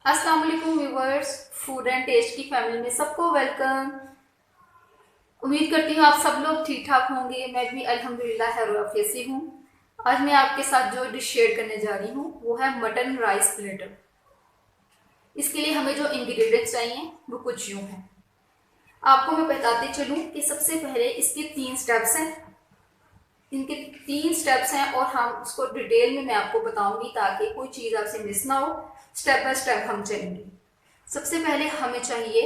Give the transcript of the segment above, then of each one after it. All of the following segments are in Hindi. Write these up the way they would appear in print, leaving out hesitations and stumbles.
अस्सलाम वालेकुम व्यूवर्स, फूड एंड टेस्ट की फैमिली में सबको वेलकम। उम्मीद करती हूँ आप सब लोग ठीक ठाक होंगे। मैं भी अल्हम्दुलिल्लाह खैरियत से हूँ। आज मैं आपके साथ जो डिश शेयर करने जा रही हूँ वो है मटन राइस प्लेटर। इसके लिए हमें जो इंग्रेडिएंट्स चाहिए वो कुछ यूँ हैं। आपको मैं बताते चलूँ कि सबसे पहले इसके 3 स्टेप्स हैं। इनके 3 स्टेप्स हैं और हम उसको डिटेल में मैं आपको बताऊंगी ताकि कोई चीज़ आपसे मिस ना हो। स्टेप बाय स्टेप हम चलेंगे। सबसे पहले हमें चाहिए,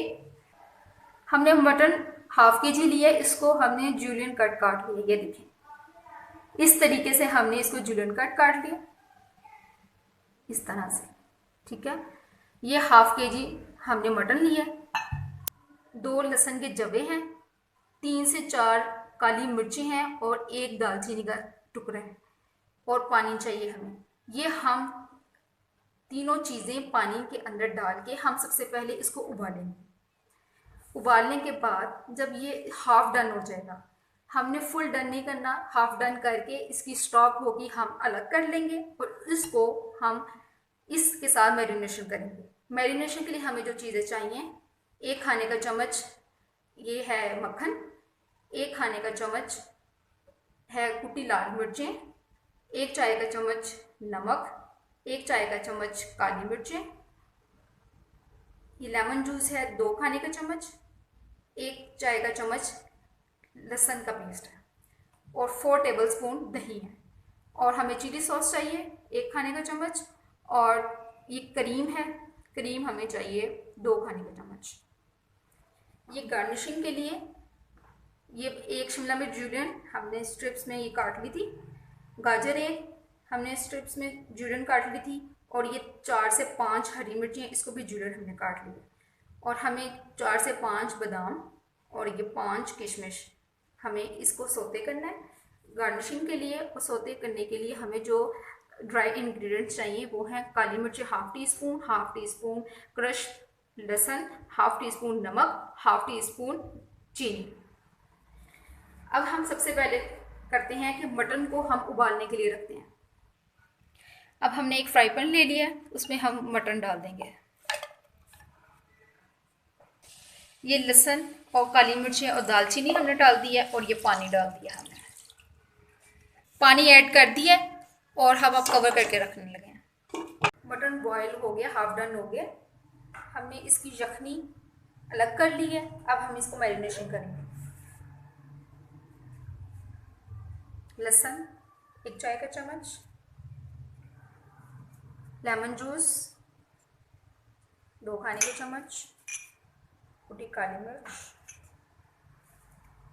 हमने मटन हाफ के जी लिया, इसको हमने जूलियन कट काट लिया। ये देखें, इस तरीके से हमने इसको जूलियन कट काट लिया, इस तरह से। ठीक है, ये हाफ के जी हमने मटन लिया। 2 लहसुन के जवे हैं, 3 से 4 काली मिर्ची हैं और 1 दालचीनी का टुकड़ा है। और पानी चाहिए हमें। ये हम तीनों चीज़ें पानी के अंदर डाल के हम सबसे पहले इसको उबालेंगे। उबालने के बाद जब ये हाफ डन हो जाएगा, हमने फुल डन नहीं करना, हाफ डन करके इसकी स्टॉक होगी हम अलग कर लेंगे और इसको हम इसके साथ मैरिनेशन करेंगे। मैरिनेशन के लिए हमें जो चीज़ें चाहिए, 1 खाने का चम्मच ये है मक्खन, 1 खाने का चम्मच है कुटी लाल मिर्चें, 1 चाय का चम्मच नमक, 1 चाय का चम्मच काली मिर्चें, ये लेमन जूस है 2 खाने का चम्मच, 1 चाय का चम्मच लहसुन का पेस्ट है और 4 टेबलस्पून दही है। और हमें चिली सॉस चाहिए 1 खाने का चम्मच और ये क्रीम है, क्रीम हमें चाहिए 2 खाने का चम्मच। ये गार्निशिंग के लिए ये 1 शिमला मिर्च जूलियन हमने स्ट्रिप्स में ये काट ली थी, गाजर 1 हमने स्ट्रिप्स में जूलियन काट ली थी और ये 4 से 5 हरी मिर्ची इसको भी जूलियन हमने काट ली। और हमें 4 से 5 बादाम और ये 5 किशमिश, हमें इसको सोते करना है गार्निशिंग के लिए। और सोते करने के लिए हमें जो ड्राई इंग्रेडिएंट्स चाहिए वो हैं काली मिर्ची हाफ टी स्पून क्रश लहसुन, हाफ टी स्पून नमक, हाफ टी स्पून चीनी। अब हम सबसे पहले करते हैं कि मटन को हम उबालने के लिए रखते हैं। अब हमने एक फ्राई पैन ले लिया, उसमें हम मटन डाल देंगे। ये लहसुन और काली मिर्चें और दालचीनी हमने डाल दिया और ये पानी डाल दिया हमने। पानी ऐड कर दिया और हम अब कवर करके रखने लगे हैं। मटन बॉयल हो गया, हाफ डन हो गया। हमने इसकी यखनी अलग कर ली है। अब हम इसको मैरिनेशन करेंगे। लहसुन 1 चाय का चम्मच, लेमन जूस 2 खाने के चम्मच, कुटी काली मिर्च,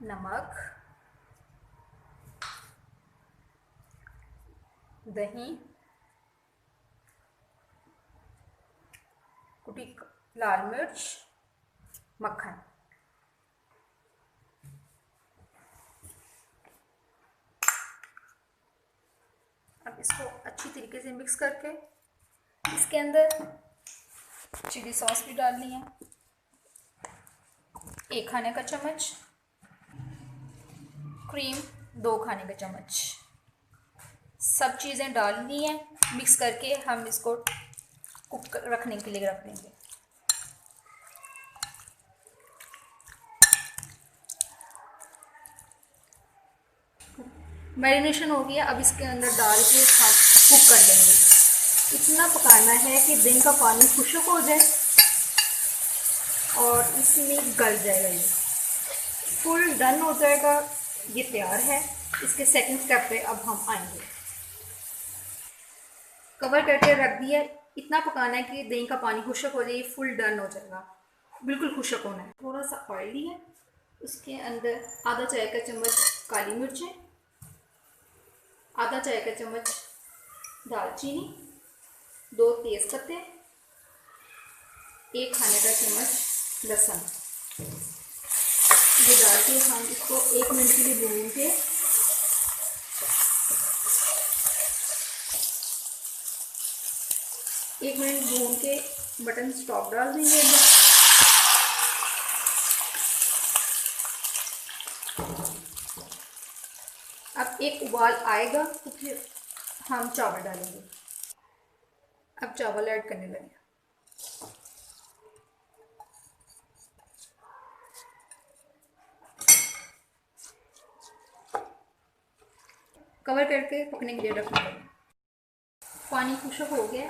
नमक, दही, कुटी लाल मिर्च, मक्खन। अब इसको अच्छी तरीके से मिक्स करके इसके अंदर चिली सॉस भी डालनी है 1 खाने का चम्मच, क्रीम 2 खाने का चम्मच। सब चीज़ें डालनी है, मिक्स करके हम इसको कुक रखने के लिए रख देंगे। मैरिनेशन हो गया, अब इसके अंदर डाल के हम कुक कर लेंगे। इतना पकाना है कि दिन का पानी खुश्क हो जाए और इसमें गल जाएगा। ये फुल डन हो जाएगा, ये तैयार है। इसके सेकंड स्टेप पे अब हम आएंगे। कवर करके रख दिया। इतना पकाना है कि दही का पानी खुश्क हो जाए, फुल डन हो जाएगा, बिल्कुल खुश्क होना है। थोड़ा सा ऑयल लिया, उसके अंदर आधा चाय का चम्मच काली मिर्चें, आधा चाय का चम्मच दालचीनी, 2 तेज पत्ते, 1 खाने का चम्मच लहसुन, ये डाल के हम इसको 1 मिनट के लिए भून के मटन स्टॉक डाल देंगे। अब एक उबाल आएगा तो फिर हम चावल डालेंगे। अब चावल ऐड करने लगे। कवर करके पकने के लिए रखना है। पानी खुश्क हो गया,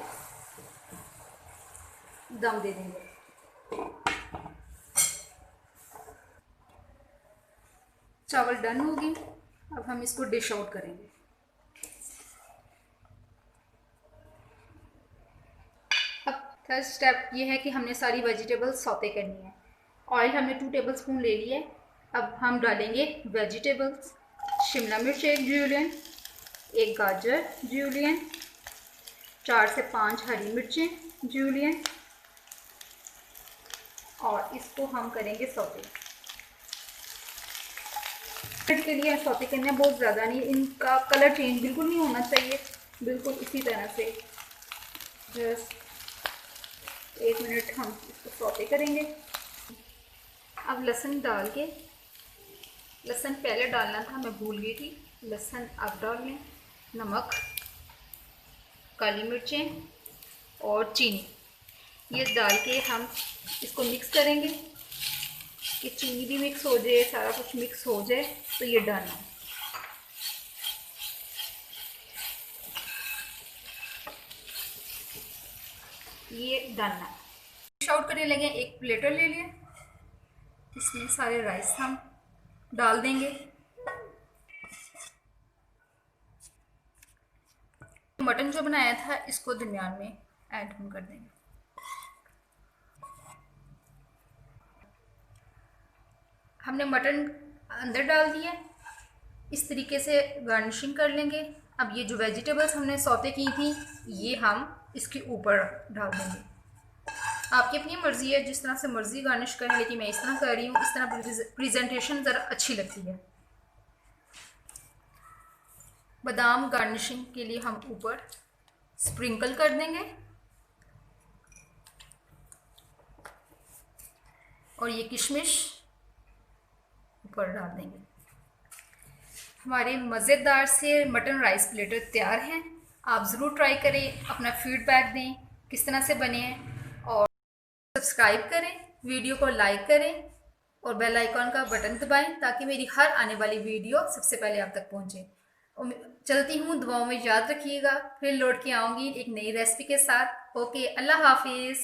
दम दे देंगे। चावल डन हो गए, अब हम इसको डिश आउट करेंगे। अब थर्ड स्टेप ये है कि हमने सारी वेजिटेबल्स सौते करनी है। ऑयल हमने 2 टेबलस्पून ले लिया है। अब हम डालेंगे वेजिटेबल्स। शिमला मिर्च 1 जूलियन, 1 गाजर जूलियन, 4 से 5 हरी मिर्चें जूलियन, और इसको हम करेंगे सौते। के लिए सौते करना है, बहुत ज़्यादा नहीं, इनका कलर चेंज बिल्कुल नहीं होना चाहिए, बिल्कुल इसी तरह से जस्ट 1 मिनट हम इसको सौते करेंगे। अब लहसुन डाल के, लहसुन पहले डालना था, मैं भूल गई थी, लहसुन अब डाल लें, नमक, काली मिर्चें और चीनी, ये डाल के हम इसको मिक्स करेंगे कि चीनी भी मिक्स हो जाए, सारा कुछ मिक्स हो जाए। तो ये डन है। ये डन है। डिश आउट करने लगे, एक प्लेटर ले लिए, इसमें सारे राइस हम डाल देंगे। मटन जो बनाया था इसको दरमियान में ऐड हम कर देंगे। हमने मटन अंदर डाल दिया, इस तरीके से गार्निशिंग कर लेंगे। अब ये जो वेजिटेबल्स हमने सौते की थी ये हम इसके ऊपर डाल देंगे। आपकी अपनी मर्ज़ी है, जिस तरह से मर्ज़ी गार्निश करें, लेकिन मैं इस तरह कर रही हूँ, इस तरह प्रेजेंटेशन ज़रा अच्छी लगती है। बादाम गार्निशिंग के लिए हम ऊपर स्प्रिंकल कर देंगे, और ये किशमिश ऊपर डाल देंगे। हमारे मज़ेदार से मटन राइस प्लेटर तैयार हैं। आप ज़रूर ट्राई करें, अपना फीडबैक दें किस तरह से बने हैं, और सब्सक्राइब करें, वीडियो को लाइक करें और बेल आइकॉन का बटन दबाएं ताकि मेरी हर आने वाली वीडियो सबसे पहले आप तक पहुंचे। चलती हूँ, दुआओं में याद रखिएगा, फिर लौट के आऊँगी एक नई रेसिपी के साथ। ओके, अल्लाह हाफिज़।